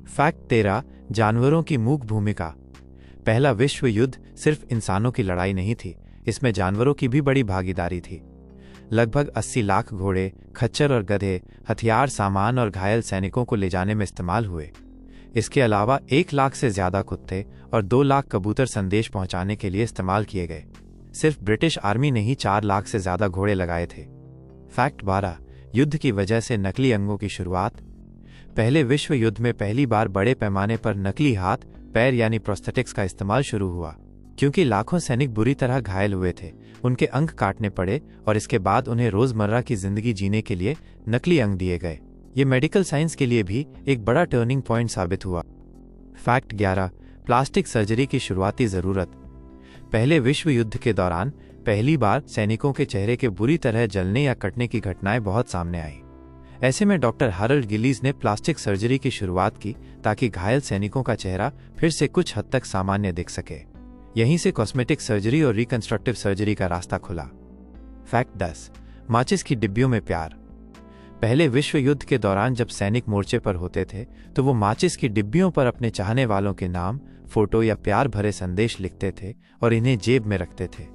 Fact 13 जानवरों की मूक भूमिका। पहला विश्व युद्ध सिर्फ इंसानों की लड़ाई नहीं थी, इसमें जानवरों की भी बड़ी भागीदारी थी। लगभग 80 लाख घोड़े, खच्चर और गधे हथियार, सामान और घायल सैनिकों को ले जाने में इस्तेमाल हुए। इसके अलावा 1 लाख से ज्यादा कुत्ते और 2 लाख कबूतर संदेश पहुंचाने के लिए इस्तेमाल किए गए। सिर्फ ब्रिटिश आर्मी ने ही 4 लाख से ज्यादा घोड़े लगाए थे। फैक्ट 12 युद्ध की वजह से नकली अंगों की शुरुआत। पहले विश्व युद्ध में पहली बार बड़े पैमाने पर नकली हाथ, पैर यानी प्रोस्थेटिक्स का इस्तेमाल शुरू हुआ। क्योंकि लाखों सैनिक बुरी तरह घायल हुए थे, उनके अंग काटने पड़े और इसके बाद उन्हें रोजमर्रा की जिंदगी जीने के लिए नकली अंग दिए गए। ये मेडिकल साइंस के लिए भी एक बड़ा टर्निंग पॉइंट साबित हुआ। फैक्ट 11 प्लास्टिक सर्जरी की शुरुआती जरूरत। पहले विश्व युद्ध के दौरान पहली बार सैनिकों के चेहरे के बुरी तरह जलने या कटने की घटनाएं बहुत सामने आई। ऐसे में डॉक्टर हैरोल्ड गिलीज ने प्लास्टिक सर्जरी की शुरुआत की ताकि घायल सैनिकों का चेहरा फिर से कुछ हद तक सामान्य दिख सके। यहीं से कॉस्मेटिक सर्जरी और रिकंस्ट्रक्टिव सर्जरी का रास्ता खुला। फैक्ट 10 माचिस की डिब्बियों में प्यार। पहले विश्व युद्ध के दौरान जब सैनिक मोर्चे पर होते थे तो वो माचिस की डिब्बियों पर अपने चाहने वालों के नाम, फोटो या प्यार भरे संदेश लिखते थे और इन्हें जेब में रखते थे।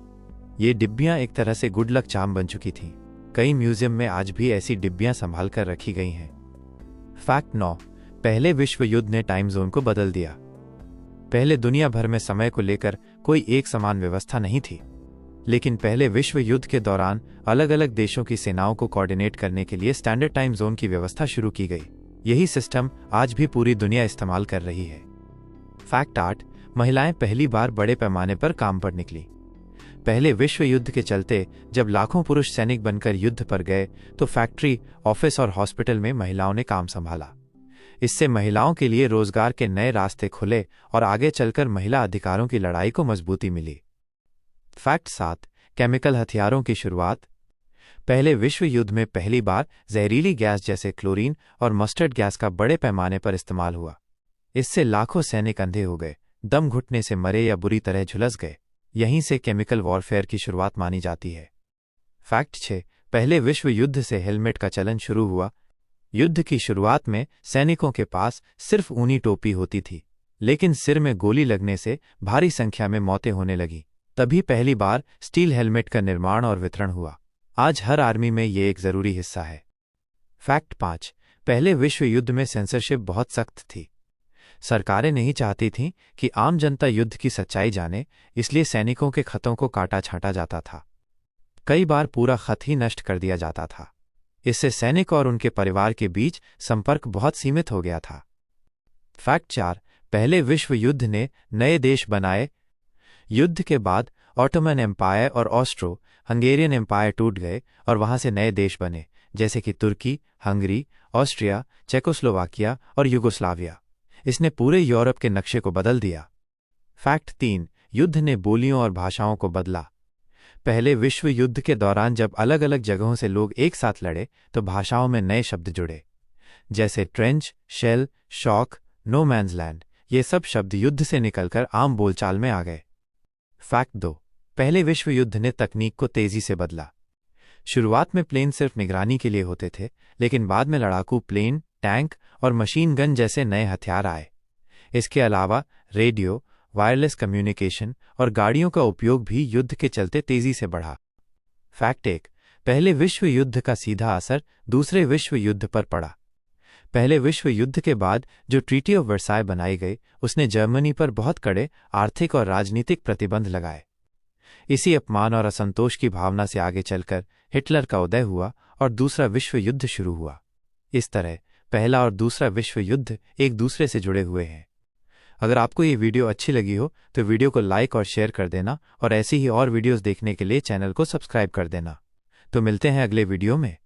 ये डिब्बियां एक तरह से गुड लक चार्म बन चुकी थीं। कई म्यूजियम में आज भी ऐसी डिब्बियां संभाल कर रखी गई हैं। फैक्ट 9 पहले विश्व युद्ध ने टाइम जोन को बदल दिया। पहले दुनिया भर में समय को लेकर कोई एक समान व्यवस्था नहीं थी, लेकिन पहले विश्व युद्ध के दौरान अलग अलग देशों की सेनाओं को कोऑर्डिनेट करने के लिए स्टैंडर्ड टाइम जोन की व्यवस्था शुरू की गई। यही सिस्टम आज भी पूरी दुनिया इस्तेमाल कर रही है। फैक्ट 8 महिलाएं पहली बार बड़े पैमाने पर काम पर निकली। पहले विश्व युद्ध के चलते जब लाखों पुरुष सैनिक बनकर युद्ध पर गए तो फैक्ट्री, ऑफिस और हॉस्पिटल में महिलाओं ने काम संभाला। इससे महिलाओं के लिए रोजगार के नए रास्ते खुले और आगे चलकर महिला अधिकारों की लड़ाई को मजबूती मिली। फैक्ट 7 केमिकल हथियारों की शुरुआत। पहले विश्व युद्ध में पहली बार जहरीली गैस जैसे क्लोरीन और मस्टर्ड गैस का बड़े पैमाने पर इस्तेमाल हुआ। इससे लाखों सैनिक अंधे हो गए, दम घुटने से मरे या बुरी तरह झुलस गए। यहीं से केमिकल वॉरफेयर की शुरुआत मानी जाती है। फैक्ट 6 पहले विश्व युद्ध से हेलमेट का चलन शुरू हुआ। युद्ध की शुरुआत में सैनिकों के पास सिर्फ ऊनी टोपी होती थी, लेकिन सिर में गोली लगने से भारी संख्या में मौतें होने लगी। तभी पहली बार स्टील हेलमेट का निर्माण और वितरण हुआ। आज हर आर्मी में ये एक जरूरी हिस्सा है। फैक्ट 5 पहले विश्व युद्ध में सेंसरशिप बहुत सख्त थी। सरकारें नहीं चाहती थीं कि आम जनता युद्ध की सच्चाई जाने, इसलिए सैनिकों के खतों को काटा छांटा जाता था। कई बार पूरा खत ही नष्ट कर दिया जाता था। इससे सैनिक और उनके परिवार के बीच संपर्क बहुत सीमित हो गया था। फैक्ट 4 पहले विश्व युद्ध ने नए देश बनाए। युद्ध के बाद ऑटोमन एम्पायर और ऑस्ट्रो हंगेरियन एम्पायर टूट गए और वहां से नए देश बने, जैसे कि तुर्की, हंगरी, ऑस्ट्रिया, चेकोस्लोवाकिया और युगोस्लाविया। इसने पूरे यूरोप के नक्शे को बदल दिया। फैक्ट 3 युद्ध ने बोलियों और भाषाओं को बदला। पहले विश्व युद्ध के दौरान जब अलग अलग जगहों से लोग एक साथ लड़े तो भाषाओं में नए शब्द जुड़े, जैसे trench, shell, shock, no man's land. ये सब शब्द युद्ध से निकलकर आम बोलचाल में आ गए। फैक्ट 2 पहले विश्व युद्ध ने तकनीक को तेजी से बदला। शुरुआत में प्लेन सिर्फ निगरानी के लिए होते थे, लेकिन बाद में लड़ाकू प्लेन, टैंक और मशीन गन जैसे नए हथियार आए। इसके अलावा रेडियो, वायरलेस कम्युनिकेशन और गाड़ियों का उपयोग भी युद्ध के चलते तेजी से बढ़ा। फैक्ट 1 पहले विश्व युद्ध का सीधा असर दूसरे विश्व युद्ध पर पड़ा। पहले विश्व युद्ध के बाद जो ट्रीटी ऑफ वर्साय बनाई गई, उसने जर्मनी पर बहुत कड़े आर्थिक और राजनीतिक प्रतिबंध लगाए। इसी अपमान और असंतोष की भावना से आगे चलकर हिटलर का उदय हुआ और दूसरा विश्व युद्ध शुरू हुआ। इस तरह पहला और दूसरा विश्व युद्ध एक दूसरे से जुड़े हुए हैं। अगर आपको ये वीडियो अच्छी लगी हो तो वीडियो को लाइक और शेयर कर देना और ऐसी ही और वीडियोस देखने के लिए चैनल को सब्सक्राइब कर देना। तो मिलते हैं अगले वीडियो में।